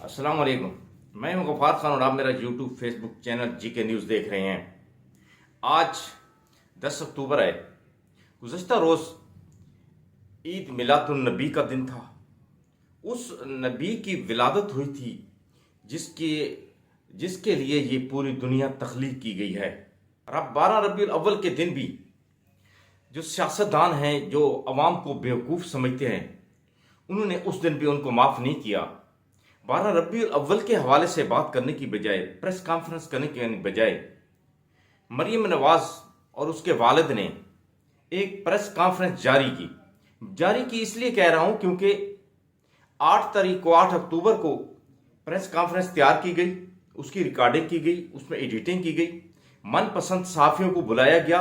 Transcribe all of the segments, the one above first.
अस्सलाम वालेकुम। मैं हूं गफ़ार खान और आप मेरा YouTube Facebook channel GK news देख रहे हैं। आज 10 अक्टूबर है। गुज़श्ता रोज़ ईद मिलादुन्नबी का दिन था। उस नबी की विलादत हुई थी जिसके लिए ये पूरी दुनिया तख्लीक की गई है। और अब 12 रबीउल अव्वल के दिन भी जो सियासतदान हैं, जो अवाम को बेवकूफ़ समझते हैं, उन्होंने उस दिन भी उनको माफ़ नहीं किया। 12 रबीउल अव्वल के हवाले से बात करने की बजाय, प्रेस कॉन्फ्रेंस करने की बजाय, मरियम नवाज और उसके वालिद ने एक प्रेस कॉन्फ्रेंस जारी की इसलिए कह रहा हूं क्योंकि 8 अक्टूबर को प्रेस कॉन्फ्रेंस तैयार की गई, उसकी रिकॉर्डिंग की गई, उसमें एडिटिंग की गई, मनपसंद सहाफ़ियों को बुलाया गया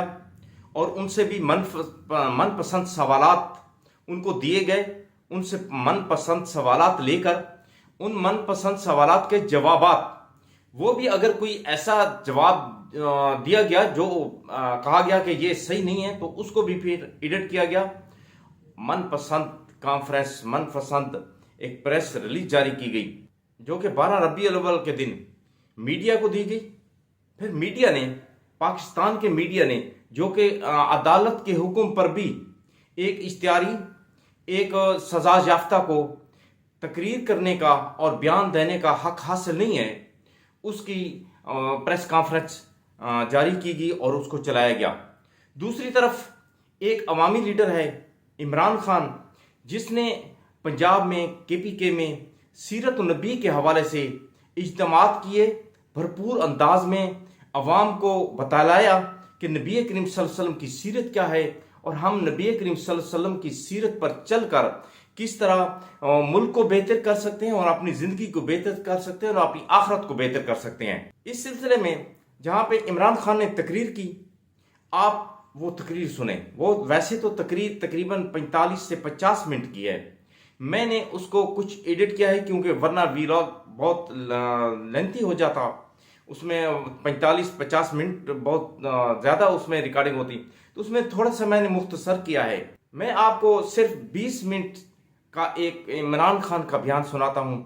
और उनसे भी मनपसंद सवालात उनको दिए गए। उनसे मनपसंद सवालात लेकर उन मनपसंद सवालात के जवाबात, वो भी अगर कोई ऐसा जवाब दिया गया जो कहा गया कि ये सही नहीं है, तो उसको भी फिर एडिट किया गया। मनपसंद कॉन्फ्रेंस, मनपसंद एक प्रेस रिलीज जारी की गई जो कि 12 रबीउल अव्वल के दिन मीडिया को दी गई। फिर मीडिया ने, पाकिस्तान के मीडिया ने, जो कि अदालत के हुक्म पर भी एक इश्तिहारी, एक सजा याफ्ता को तकरीर करने का और बयान देने का हक हासिल नहीं है, उसकी प्रेस कॉन्फ्रेंस जारी की गई और उसको चलाया गया। दूसरी तरफ एक अवामी लीडर है इमरान खान, जिसने पंजाब में KPK में सीरत नबी के हवाले से इज्तिमात किए, भरपूर अंदाज में अवाम को बतलाया कि नबी करीम सल्लल्लाहु अलैहि वसल्लम की सीरत क्या है और हम नबी करीम सल्लल्लाहु अलैहि वसल्लम की सीरत पर चलकर किस तरह मुल्क को बेहतर कर सकते हैं और अपनी ज़िंदगी को बेहतर कर सकते हैं और अपनी आखिरत को बेहतर कर सकते हैं। इस सिलसिले में जहाँ पे इमरान खान ने तकरीर की, आप वो तकरीर सुने। वो वैसे तो तकरीर तकरीबन 45 से 50 मिनट की है। मैंने उसको कुछ एडिट किया है क्योंकि वरना वीलॉग बहुत लेंथी हो जाता, उसमें 45-50 मिनट बहुत ज़्यादा उसमें रिकॉर्डिंग होती, तो उसमें थोड़ा सा मैंने मुख्तसर किया है। मैं आपको सिर्फ 20 मिनट का एक इमरान खान का बयान सुनाता हूं,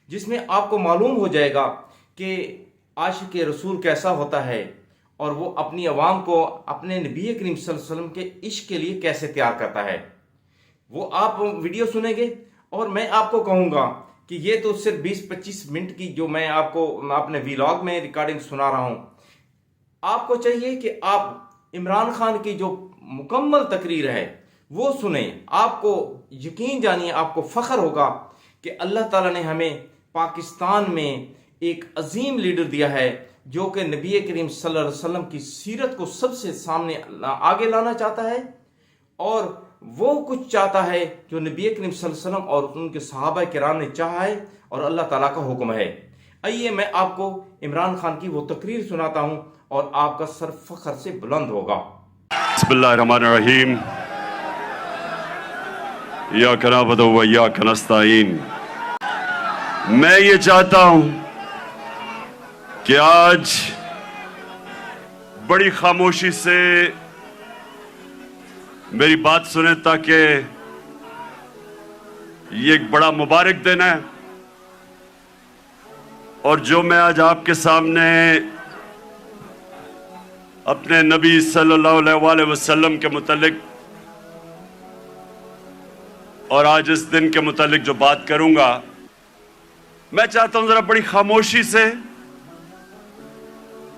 जिसमें आपको मालूम हो जाएगा कि आशिक रसूल कैसा होता है और वो अपनी आवाम को अपने नबी करीम सल्लल्लाहु अलैहि वसल्लम के इश्क के लिए कैसे तैयार करता है। वो आप वीडियो सुनेंगे और मैं आपको कहूँगा कि ये तो सिर्फ 20-25 मिनट की जो मैं आपको अपने वीलॉग में रिकॉर्डिंग सुना रहा हूँ। आपको चाहिए कि आप इमरान खान की जो मुकम्मल तकरीर है वो सुने। आपको यकीन जानिए, आपको फ़ख्र होगा कि अल्लाह ताला ने हमें पाकिस्तान में एक अजीम लीडर दिया है जो कि नबी करीम सल्लल्लाहु अलैहि वसल्लम की सीरत को सबसे सामने आगे लाना चाहता है और वो कुछ चाहता है जो नबी करीम सल्लल्लाहु अलैहि वसल्लम और उनके सहाबा किराम ने चाहा है और अल्लाह ताला का हुक्म है। आइए मैं आपको इमरान खान की वो तकरीर सुनाता हूँ और आपका सर फ़ख्र से बुलंद होगा। बिस्मिल्लाहिर्रहमानिर्रहीम। इय्याका नअबुदु व इय्याका नस्तईन। मैं ये चाहता हूं कि आज बड़ी खामोशी से मेरी बात सुने, ताकि ये एक बड़ा मुबारक दिन है और जो मैं आज आपके सामने अपने नबी सल्लल्लाहु अलैहि वसल्लम के मुतालिक और आज इस दिन के मुतालिक जो बात करूंगा, मैं चाहता हूं जरा बड़ी खामोशी से,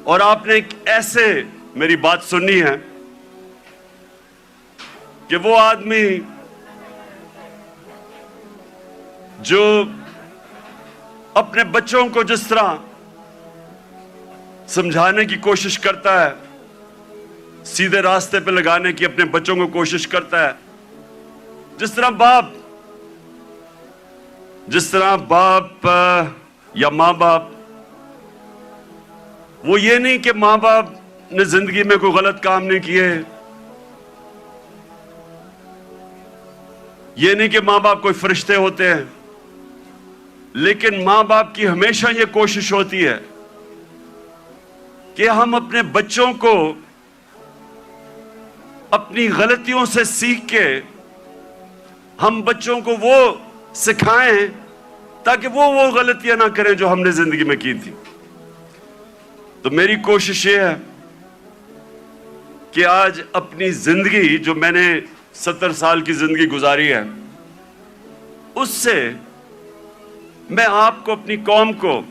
और आपने एक ऐसे मेरी बात सुननी है कि वो आदमी जो अपने बच्चों को जिस तरह समझाने की कोशिश करता है, सीधे रास्ते पे लगाने की अपने बच्चों को कोशिश करता है, जिस तरह बाप या माँ बाप, वो ये नहीं कि माँ बाप ने जिंदगी में कोई गलत काम नहीं किए, ये नहीं कि माँ बाप कोई फरिश्ते होते हैं, लेकिन माँ बाप की हमेशा ये कोशिश होती है कि हम अपने बच्चों को अपनी गलतियों से सीख के हम बच्चों को वो सिखाएं تاکہ وہ غلطیاں نہ کریں جو ہم نے زندگی میں کی تھی. تو میری کوشش یہ ہے کہ آج اپنی زندگی جو میں نے 70 سال کی زندگی گزاری ہے اس سے میں آپ کو، اپنی قوم کو،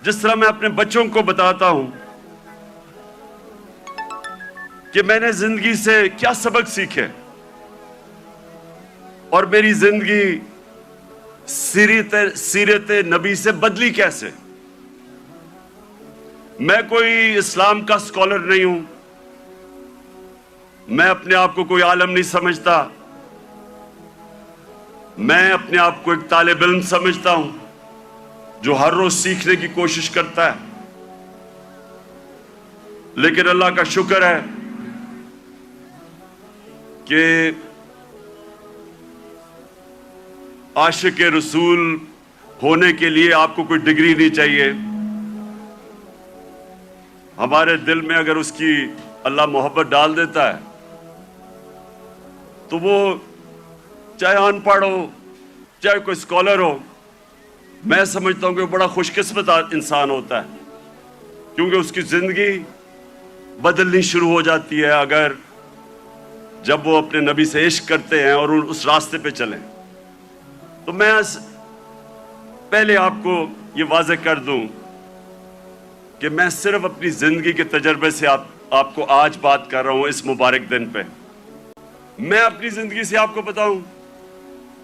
جس طرح میں اپنے بچوں کو بتاتا ہوں کہ میں نے زندگی سے کیا سبق سیکھے اور میری زندگی سیرت نبی سے بدلی کیسے. میں کوئی اسلام کا اسکالر نہیں ہوں، میں اپنے آپ کو کوئی عالم نہیں سمجھتا، میں اپنے آپ کو ایک طالب علم سمجھتا ہوں جو ہر روز سیکھنے کی کوشش کرتا ہے. لیکن اللہ کا شکر ہے کہ عاشق رسول ہونے کے لیے آپ کو کوئی ڈگری نہیں چاہیے. ہمارے دل میں اگر اس کی اللہ محبت ڈال دیتا ہے تو وہ چاہے ان پڑھ ہو چاہے کوئی اسکالر ہو، میں سمجھتا ہوں کہ وہ بڑا خوش قسمت انسان ہوتا ہے، کیونکہ اس کی زندگی بدلنی شروع ہو جاتی ہے اگر جب وہ اپنے نبی سے عشق کرتے ہیں اور اس راستے پہ چلیں. تو میں پہلے آپ کو یہ واضح کر دوں کہ میں صرف اپنی زندگی کے تجربے سے آپ کو آج بات کر رہا ہوں اس مبارک دن پہ. میں اپنی زندگی سے آپ کو بتاؤں،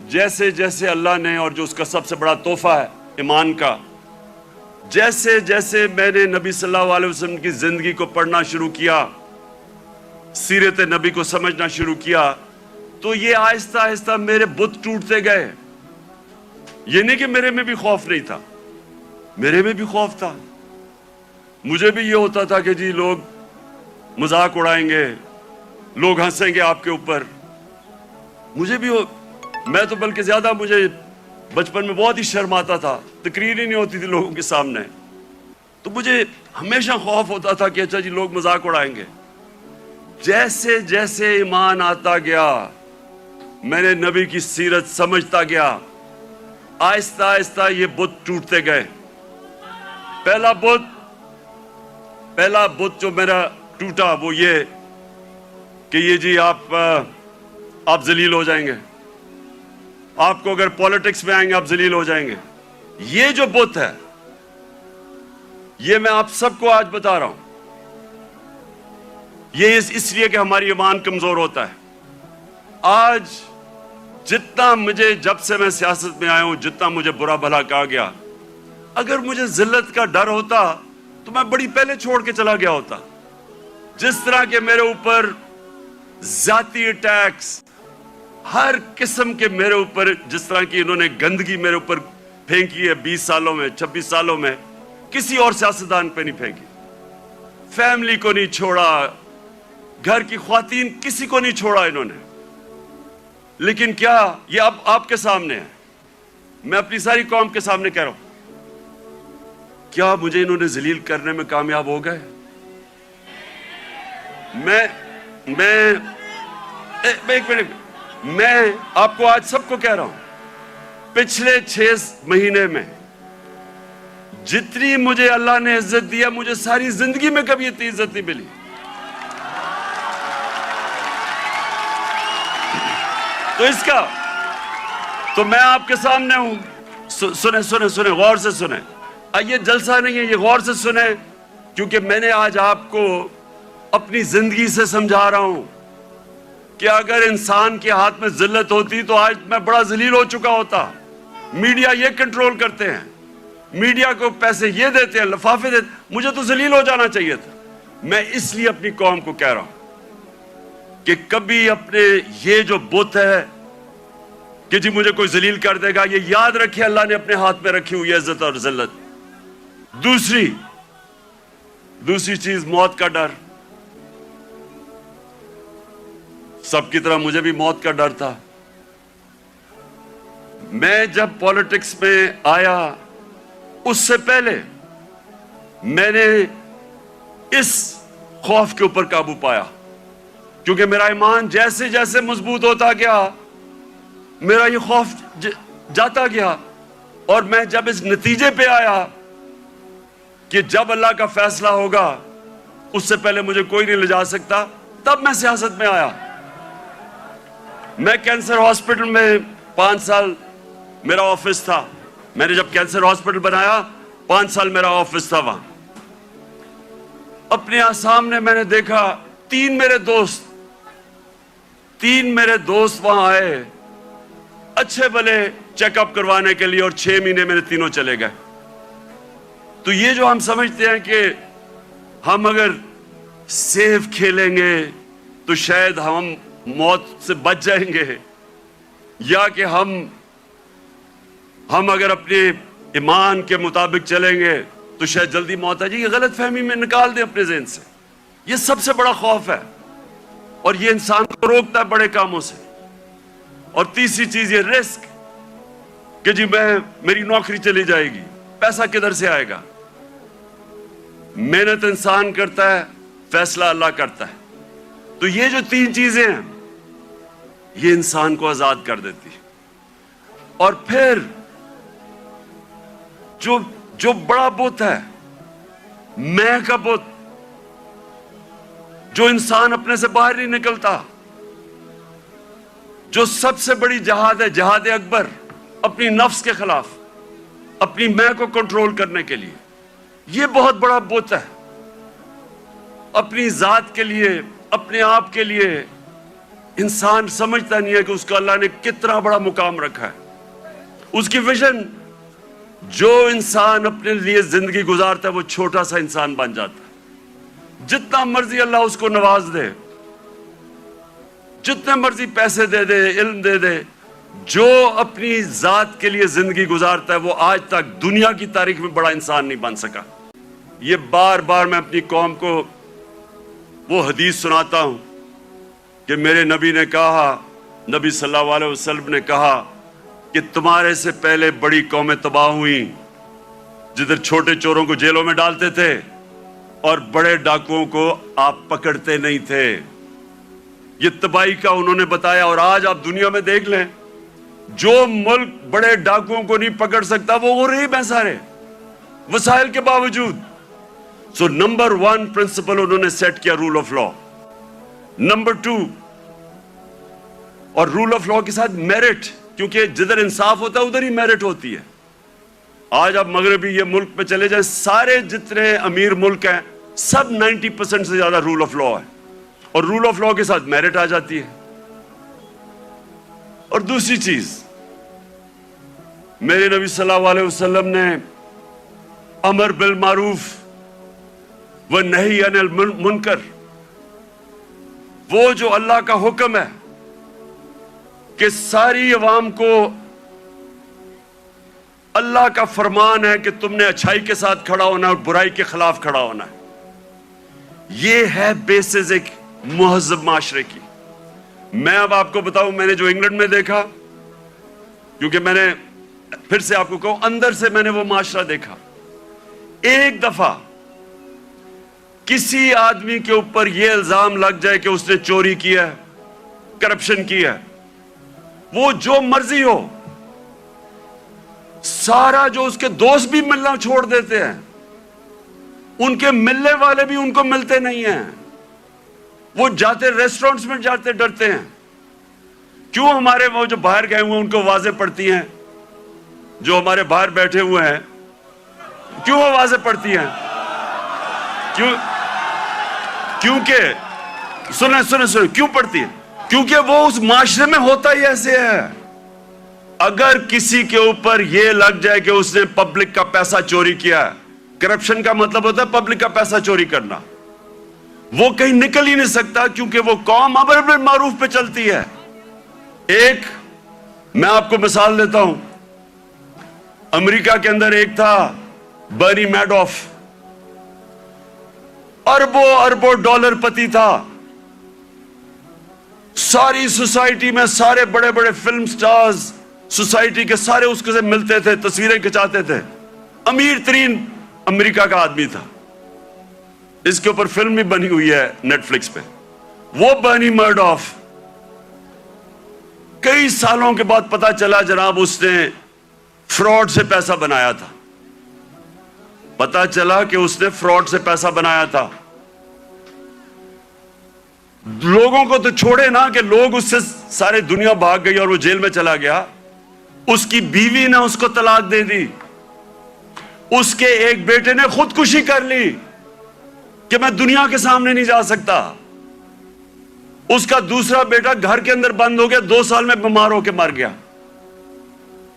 جیسے جیسے اللہ نے، اور جو اس کا سب سے بڑا تحفہ ہے ایمان کا، جیسے جیسے میں نے نبی صلی اللہ علیہ وسلم کی زندگی کو پڑھنا شروع کیا، سیرت نبی کو سمجھنا شروع کیا، تو یہ آہستہ آہستہ میرے بت ٹوٹتے گئے. یہ نہیں کہ میرے میں بھی خوف نہیں تھا، میرے میں بھی خوف تھا. مجھے بھی یہ ہوتا تھا کہ جی لوگ مذاق اڑائیں گے، لوگ ہنسیں گے آپ کے اوپر. میں تو بلکہ زیادہ، مجھے بچپن میں بہت ہی شرم آتا تھا، تقریر ہی نہیں ہوتی تھی لوگوں کے سامنے، تو مجھے ہمیشہ خوف ہوتا تھا کہ اچھا جی لوگ مذاق اڑائیں گے. جیسے جیسے ایمان آتا گیا، میں نے نبی کی سیرت سمجھتا گیا، آہستہ آہستہ یہ بت ٹوٹتے گئے. پہلا بت جو میرا ٹوٹا وہ یہ کہ یہ جی آپ ذلیل ہو جائیں گے، آپ کو اگر پولیٹکس میں آئیں گے آپ ذلیل ہو جائیں گے. یہ جو بت ہے یہ میں آپ سب کو آج بتا رہا ہوں، یہ اس لیے کہ ہماری ایمان کمزور ہوتا ہے. آج جتنا مجھے، جب سے میں سیاست میں آیا ہوں، جتنا مجھے برا بھلا کہا گیا، اگر مجھے ذلت کا ڈر ہوتا تو میں بڑی پہلے چھوڑ کے چلا گیا ہوتا. جس طرح کہ میرے اوپر ذاتی اٹیکس، ہر قسم کے میرے اوپر، جس طرح کی انہوں نے گندگی میرے اوپر پھینکی ہے 20 سالوں میں، 26 سالوں میں، کسی اور سیاستدان پہ نہیں پھینکی. فیملی کو نہیں چھوڑا، گھر کی خواتین، کسی کو نہیں چھوڑا انہوں نے. لیکن کیا یہ اب آپ کے سامنے ہے، میں اپنی ساری قوم کے سامنے کہہ رہا ہوں، کیا مجھے انہوں نے ذلیل کرنے میں کامیاب ہو گئے؟ ایک منٹ، میں آپ کو آج سب کو کہہ رہا ہوں، پچھلے 6 مہینے میں جتنی مجھے اللہ نے عزت دیا، مجھے ساری زندگی میں کبھی اتنی عزت نہیں ملی. تو اس کا تو میں آپ کے سامنے ہوں. سنیں غور سے سنیں. یہ جلسہ نہیں ہے، یہ غور سے سنیں، کیونکہ میں نے آج آپ کو اپنی زندگی سے سمجھا رہا ہوں کہ اگر انسان کے ہاتھ میں ذلت ہوتی تو آج میں بڑا ذلیل ہو چکا ہوتا. میڈیا یہ کنٹرول کرتے ہیں، میڈیا کو پیسے یہ دیتے ہیں، لفافے دیتے ہیں. مجھے تو ذلیل ہو جانا چاہیے تھا. میں اس لیے اپنی قوم کو کہہ رہا ہوں کہ کبھی اپنے یہ جو بت ہے کہ جی مجھے کوئی ذلیل کر دے گا، یہ یاد رکھے اللہ نے اپنے ہاتھ میں رکھی ہوئی عزت اور ذلت. دوسری چیز، موت کا ڈر. سب کی طرح مجھے بھی موت کا ڈر تھا. میں جب پالیٹکس میں آیا اس سے پہلے میں نے اس خوف کے اوپر قابو پایا، کیونکہ میرا ایمان جیسے جیسے مضبوط ہوتا گیا، میرا یہ خوف जाता गया और मैं जब इस नतीजे पे आया कि जब अल्लाह का फैसला होगा उससे पहले मुझे कोई नहीं ले जा सकता, तब मैं सियासत में आया। मैं कैंसर हॉस्पिटल में 5 साल मेरा ऑफिस था। मैंने जब कैंसर हॉस्पिटल बनाया 5 साल मेरा ऑफिस था वहां। अपने सामने मैंने देखा 3 मेरे दोस्त वहां आए अच्छे भले चेकअप करवाने के लिए, और 6 महीने मेरे तीनों चले गए। तो ये जो हम समझते हैं कि हम अगर सेफ खेलेंगे तो शायद हम मौत से बच जाएंगे, या कि हम अगर अपने ईमान के मुताबिक चलेंगे तो शायद जल्दी मौत आ जाएगी, गलत फहमी में निकाल दें अपने ज़हन से। ये सबसे बड़ा खौफ है और ये इंसान को रोकता है बड़े कामों से। और तीसरी चीज ये रिस्क कि जी मेरी नौकरी चली जाएगी, पैसा किधर से आएगा। मेहनत इंसान करता है, फैसला अल्लाह करता है। तो ये जो 3 चीजें हैं ये इंसान को आजाद कर देती है। और फिर जो बड़ा बुत है, मैं का बुत, जो इंसान अपने से बाहर नहीं निकलता, जो सबसे बड़ी जहाद है, जहाद अकबर, अपनी नफ्स के खिलाफ, अपनी मैं को कंट्रोल करने के लिए, ये बहुत बड़ा बुत है। अपनी जात के लिए, अपने आप के लिए इंसान समझता नहीं है कि उसका अल्लाह ने कितना बड़ा मुकाम रखा है। उसकी विजन, जो इंसान अपने लिए जिंदगी गुजारता है वो छोटा सा इंसान बन जाता है। जितना मर्जी अल्लाह उसको नवाज दे, जितने मर्जी पैसे दे दे, इल्म दे दे, जो अपनी जात के लिए जिंदगी गुजारता है वो आज तक दुनिया की तारीख में बड़ा इंसान नहीं बन सका। ये बार बार मैं अपनी कौम को वो हदीस सुनाता हूं कि मेरे नबी ने कहा, नबी सल्लल्लाहु अलैहि वसल्लम ने कहा कि तुम्हारे से पहले बड़ी कौमें तबाह हुई जिधर छोटे चोरों को जेलों में डालते थे और बड़े डाकुओं को आप पकड़ते नहीं थे। ये तबाही का उन्होंने बताया। और आज आप दुनिया में देख लें, जो मुल्क बड़े डाकुओं को नहीं पकड़ सकता वो गरीब हैं सारे, वसाइल के बावजूद। सो नंबर 1 प्रिंसिपल उन्होंने सेट किया, रूल ऑफ लॉ। नंबर 2, और रूल ऑफ लॉ के साथ मेरिट, क्योंकि जिधर इंसाफ होता है उधर ही मेरिट होती है। आज आप मगरबी ये मुल्क पे चले जाए, सारे जितने अमीर मुल्क हैं सब 90% से ज्यादा रूल ऑफ लॉ है, और रूल ऑफ लॉ के साथ मेरिट आ जाती है। और दूसरी चीज, मेरे नबी सल्लल्लाहु अलैहि वसल्लम ने अमर बिल मारूफ व नही अनिल मुनकर, वो जो अल्लाह का हुक्म है कि सारी अवाम को अल्लाह का फरमान है कि तुमने अच्छाई के साथ खड़ा होना और बुराई के खिलाफ खड़ा होना है। ये है बेसिस एक मुहज़्ज़ब माशरे की। मैं अब आपको बताऊं, मैंने जो इंग्लैंड में देखा, क्योंकि मैंने फिर से आपको कहूं, अंदर से मैंने वो माशरा देखा। एक दफा किसी आदमी के ऊपर यह इल्जाम लग जाए कि उसने चोरी किया है, करप्शन किया है, वो जो मर्जी हो, सारा जो उसके दोस्त भी मिलना छोड़ देते हैं, उनके मिलने वाले भी उनको मिलते नहीं हैं, वो जाते रेस्टोरेंट्स में जाते डरते हैं। क्यों? हमारे वो जो बाहर गए हुए हैं उनको आवाजें पड़ती हैं, जो हमारे बाहर बैठे हुए हैं, क्यों आवाजें पड़ती हैं? क्योंकि सुने क्यों पड़ती है? क्योंकि वो उस माशरे में होता ही ऐसे है। अगर किसी के ऊपर यह लग जाए कि उसने पब्लिक का पैसा चोरी किया, करप्शन का मतलब होता है पब्लिक का पैसा चोरी करना, वो कहीं निकल ही नहीं सकता, क्योंकि वो कौम अमर बिल मारूफ पे चलती है। एक मैं आपको मिसाल देता हूं, अमेरिका के अंदर एक था बर्नी मैडोफ, अरबों अरबों डॉलर पति था। सारी सोसाइटी में सारे बड़े बड़े फिल्म स्टार्स सोसाइटी के सारे उसके से मिलते थे, तस्वीरें खिंचाते थे। अमीर तरीन अमेरिका का आदमी था। इसके ऊपर फिल्म भी बनी हुई है नेटफ्लिक्स पे। वो बर्नी मैडोफ کئی سالوں کے بعد پتا چلا جناب اس نے فراڈ سے پیسہ بنایا تھا. پتا چلا کہ اس نے فراڈ سے پیسہ بنایا تھا. لوگوں کو تو چھوڑے نا کہ لوگ اس سے سارے دنیا بھاگ گئی اور وہ جیل میں چلا گیا. اس کی بیوی نے اس کو طلاق دے دی. اس کے ایک بیٹے نے خودکشی کر لی کہ میں دنیا کے سامنے نہیں جا سکتا. اس کا دوسرا بیٹا گھر کے اندر بند ہو گیا, 2 سال میں بیمار ہو کے مر گیا.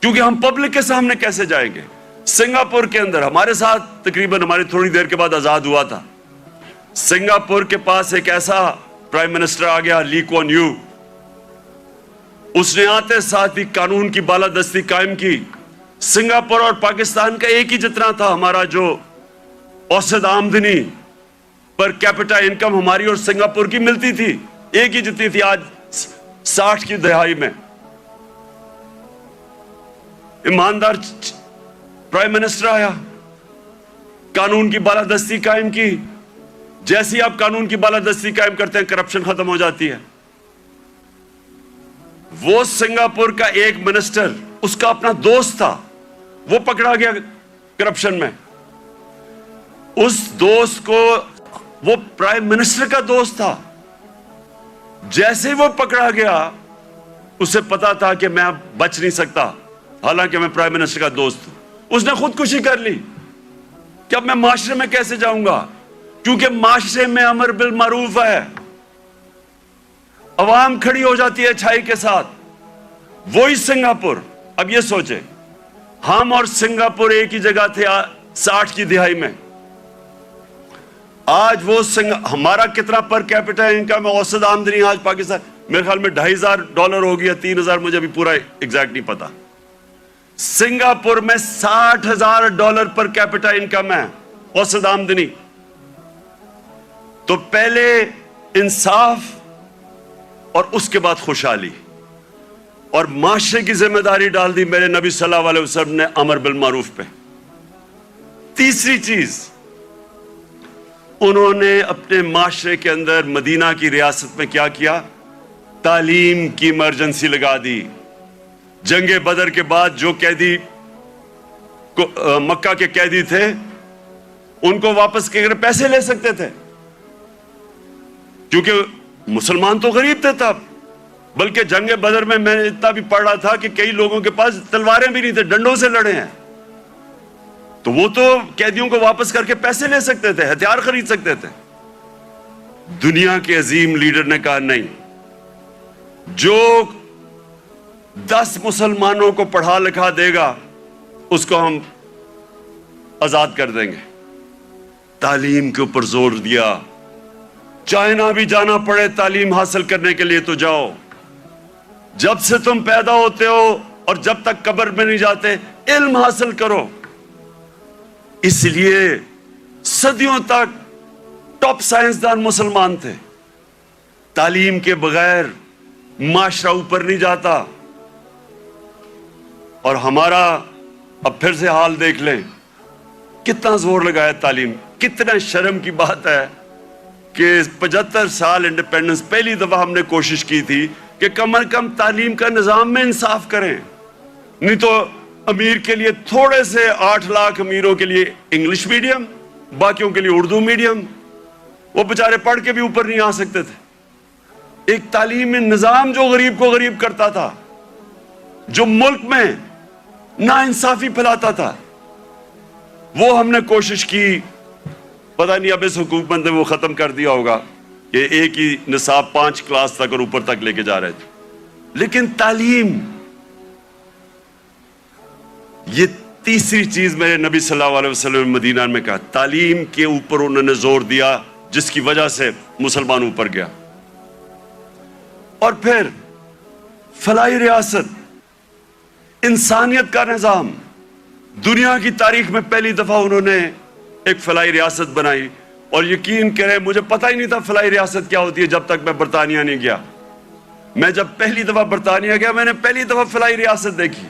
کیونکہ ہم پبلک کے سامنے کیسے جائیں گے. سنگاپور کے اندر ہمارے ساتھ تقریباً ہماری تھوڑی دیر کے بعد آزاد ہوا تھا. سنگاپور کے پاس ایک ایسا پرائم منسٹر آ گیا, لی کوان یو. اس نے آتے ساتھ ہی قانون کی بالادستی قائم کی. سنگاپور اور پاکستان کا ایک ہی جتنا تھا ہمارا جو اوسط آمدنی پر کیپٹا انکم ہماری اور سنگاپور کی ملتی تھی, ایک ہی جتنی تھی. آج 60 کی دہائی میں ایماندار پرائم منسٹر آیا, قانون کی بالادستی قائم کی. جیسی آپ قانون کی بالادستی قائم کرتے ہیں کرپشن ختم ہو جاتی ہے. وہ سنگاپور کا ایک منسٹر, اس کا اپنا دوست تھا, وہ پکڑا گیا کرپشن میں. اس دوست کو, وہ پرائم منسٹر کا دوست تھا, جیسے وہ پکڑا گیا اسے پتا تھا کہ میں اب بچ نہیں سکتا, حالانکہ میں پرائم منسٹر کا دوست ہوں. اس نے خودکشی کر لی کہ اب میں معاشرے میں کیسے جاؤں گا, کیونکہ معاشرے میں امر بالمعروف ہے. عوام کھڑی ہو جاتی ہے اچھائی کے ساتھ. وہی سنگاپور. اب یہ سوچیں, ہم اور سنگاپور ایک ہی جگہ تھے 60 کی دہائی میں. آج وہ ہمارا کتنا پر کیپٹا انکم ہے, اوسط آمدنی آج پاکستان میرے خیال میں $2,500 ہو گیا, 3,000, مجھے ابھی پورا ایگزیکٹ نہیں پتا. سنگاپور میں $60,000 پر کیپٹا انکم ہے, اوسط آمدنی. تو پہلے انصاف اور اس کے بعد خوشحالی اور معاشرے کی ذمہ داری ڈال دی میرے نبی صلی اللہ علیہ وسلم نے امر بالمعروف پہ. تیسری چیز, انہوں نے اپنے معاشرے کے اندر مدینہ کی ریاست میں کیا کیا, تعلیم کی ایمرجنسی لگا دی. جنگ بدر کے بعد جو قیدی مکہ کے قیدی تھے ان کو واپس کے پیسے لے سکتے تھے, کیونکہ مسلمان تو غریب تھے تب. بلکہ جنگ بدر میں نے اتنا بھی پڑھ رہا تھا کہ کئی لوگوں کے پاس تلواریں بھی نہیں تھے, ڈنڈوں سے لڑے ہیں. تو وہ تو قیدیوں کو واپس کر کے پیسے لے سکتے تھے, ہتھیار خرید سکتے تھے. دنیا کے عظیم لیڈر نے کہا نہیں, جو 10 مسلمانوں کو پڑھا لکھا دے گا اس کو ہم آزاد کر دیں گے. تعلیم کے اوپر زور دیا. چائنا بھی جانا پڑے تعلیم حاصل کرنے کے لیے تو جاؤ. جب سے تم پیدا ہوتے ہو اور جب تک قبر میں نہیں جاتے علم حاصل کرو. اس لیے صدیوں تک ٹاپ سائنسدان مسلمان تھے. تعلیم کے بغیر معاشرہ اوپر نہیں جاتا. اور ہمارا اب پھر سے حال دیکھ لیں, کتنا زور لگایا تعلیم. کتنا شرم کی بات ہے کہ 75 سال انڈیپینڈنس, پہلی دفعہ ہم نے کوشش کی تھی کہ کم از کم تعلیم کا نظام میں انصاف کریں. نہیں تو امیر کے لیے تھوڑے سے 8 لاکھ امیروں کے لیے انگلش میڈیم, باقیوں کے لیے اردو میڈیم. وہ بیچارے پڑھ کے بھی اوپر نہیں آ سکتے تھے. ایک تعلیمی نظام جو غریب کو غریب کرتا تھا, جو ملک میں ناانصافی پھیلاتا تھا, وہ ہم نے کوشش کی. پتہ نہیں اب اس حکومت نے وہ ختم کر دیا ہوگا کہ ایک ہی نصاب 5 کلاس تک اور اوپر تک لے کے جا رہے تھے. لیکن تعلیم, یہ تیسری چیز میرے نبی صلی اللہ علیہ وسلم نے مدینہ میں کہا. تعلیم کے اوپر انہوں نے زور دیا, جس کی وجہ سے مسلمان اوپر گیا. اور پھر فلاحی ریاست, انسانیت کا نظام. دنیا کی تاریخ میں پہلی دفعہ انہوں نے ایک فلاحی ریاست بنائی. اور یقین کریں مجھے پتہ ہی نہیں تھا فلاحی ریاست کیا ہوتی ہے جب تک میں برطانیہ نہیں گیا. میں جب پہلی دفعہ برطانیہ گیا, میں نے پہلی دفعہ فلاحی ریاست دیکھی,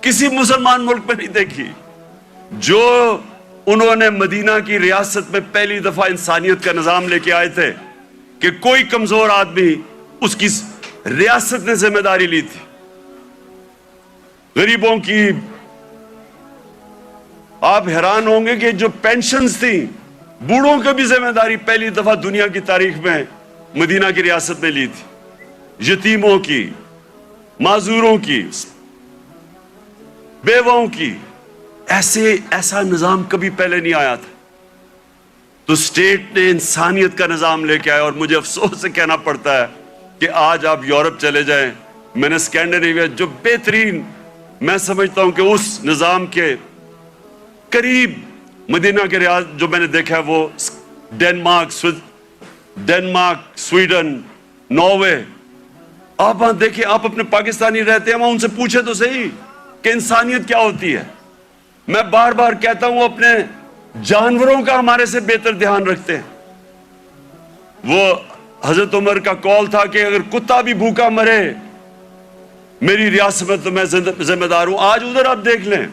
کسی مسلمان ملک میں نہیں دیکھی. جو انہوں نے مدینہ کی ریاست میں پہلی دفعہ انسانیت کا نظام لے کے آئے تھے کہ کوئی کمزور آدمی, اس کی ریاست نے ذمہ داری لی تھی. गरीबों की, आप हैरान होंगे कि जो पेंशन्स थी, बूढ़ों की भी जिम्मेदारी पहली दफा दुनिया की तारीख में मदीना की रियासत में ली थी। यतीमों की, माजूरों की, बेवाओं की, ऐसा निजाम कभी पहले नहीं आया था। तो स्टेट ने इंसानियत का निजाम लेके आया। और मुझे अफसोस से कहना पड़ता है कि आज आप यूरोप चले जाएं, मैंने स्कैंडिनेविया, जो बेहतरीन, मैं समझता हूं कि उस निजाम के करीब मदीना के रियाज जो मैंने देखा है वो डेनमार्क, स्वीडन, नॉर्वे। आप वहां देखिए, आप अपने पाकिस्तानी रहते हैं वहां, उनसे पूछे तो सही कि इंसानियत क्या होती है। मैं बार बार कहता हूं, अपने जानवरों का हमारे से बेहतर ध्यान रखते हैं। वो हजरत उमर का कॉल था कि अगर कुत्ता भी भूखा मरे मेरी रियासत में तो मैं जिम्मेदार हूं। आज उधर आप देख लें,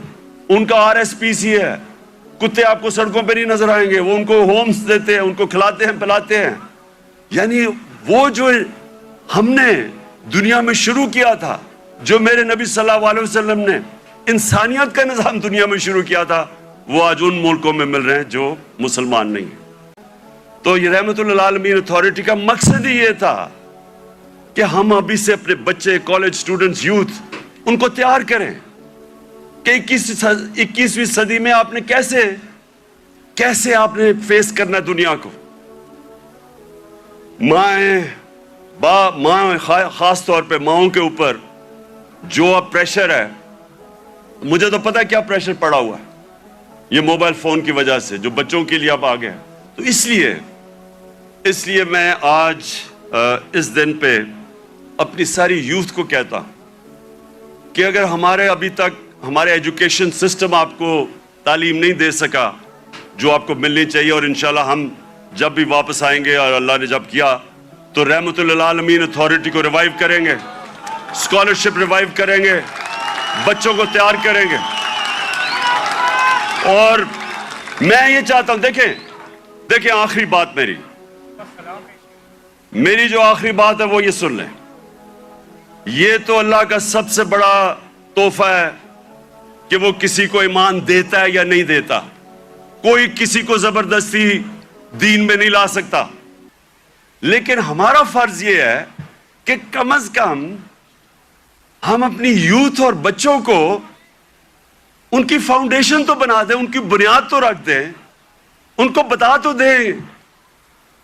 उनका RSPC है, कुत्ते आपको सड़कों पे नहीं नजर आएंगे, वो उनको होम्स देते हैं, उनको खिलाते हैं, पिलाते हैं। यानी वो जो हमने दुनिया में शुरू किया था, जो मेरे नबी सल्लल्लाहु अलैहि वसल्लम ने इंसानियत का निजाम दुनिया में शुरू किया था, वो आज उन मुल्कों में मिल रहे हैं जो मुसलमान नहीं है। तो ये रहमतुल आलमीन अथॉरिटी का मकसद ही ये था कि हम अभी से अपने बच्चे, कॉलेज स्टूडेंट्स, यूथ, उनको तैयार करें कि 21वीं सदी में आपने कैसे आपने फेस करना है दुनिया को। माँ खास तौर पे माओं के ऊपर जो अब प्रेशर है, मुझे तो पता है क्या प्रेशर पड़ा हुआ है, ये मोबाइल फोन की वजह से जो बच्चों के लिए अब आ गया। तो इसलिए मैं आज इस दिन पे अपनी सारी यूथ को कहता हूं कि अगर अभी तक हमारे एजुकेशन सिस्टम आपको तालीम नहीं दे सका जो आपको मिलनी चाहिए, और इंशाल्लाह हम जब भी वापस आएंगे और अल्लाह ने जब किया तो रहमतुल आलमीन अथॉरिटी को रिवाइव करेंगे, स्कॉलरशिप रिवाइव करेंगे, बच्चों को तैयार करेंगे। और मैं ये चाहता हूं, देखें आखिरी बात मेरी जो आखिरी बात है वो ये सुन लें। ये तो अल्लाह का सबसे बड़ा तोहफा है कि वो किसी को ईमान देता है या नहीं देता। कोई किसी को जबरदस्ती दीन में नहीं ला सकता, लेकिन हमारा फर्ज ये है कि कम से कम हम अपनी यूथ और बच्चों को उनकी फाउंडेशन तो बना दें, उनकी बुनियाद तो रख दें, उनको बता तो दें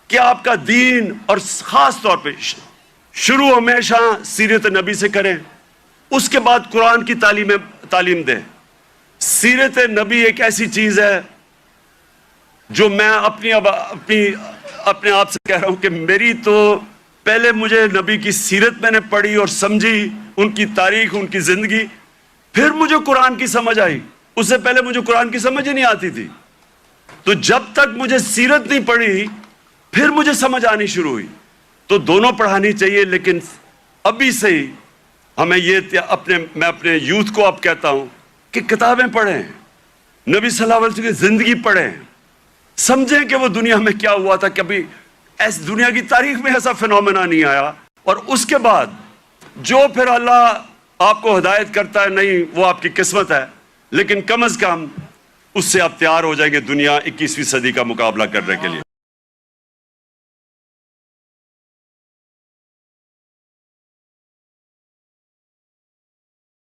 कि आपका दीन, और खास तौर पे शुरू हमेशा सीरत नबी से करें, उसके बाद कुरान की तालीम दें। सीरत नबी एक ऐसी चीज है जो मैं अपने आप से कह रहा हूं कि मेरी तो पहले मुझे नबी की सीरत मैंने पढ़ी और समझी, उनकी तारीख, उनकी जिंदगी, फिर मुझे कुरान की समझ आई। उससे पहले मुझे कुरान की समझ ही नहीं आती थी। तो जब तक मुझे सीरत नहीं पढ़ी फिर मुझे समझ आनी शुरू हुई। तो दोनों पढ़ानी चाहिए, लेकिन अभी से ही हमें मैं अपने यूथ को अब कहता हूं कि किताबें पढ़ें, नबी सल्लल्लाहु अलैहि वसल्लम की जिंदगी पढ़ें, समझें कि वो दुनिया में क्या हुआ था। कभी ऐसी दुनिया की तारीख में ऐसा फिनोमेना नहीं आया। और उसके बाद जो फिर अल्लाह आपको हिदायत करता है, नहीं वो आपकी किस्मत है, लेकिन कम से कम उससे आप तैयार हो जाएंगे दुनिया 21वीं सदी का मुकाबला करने के लिए।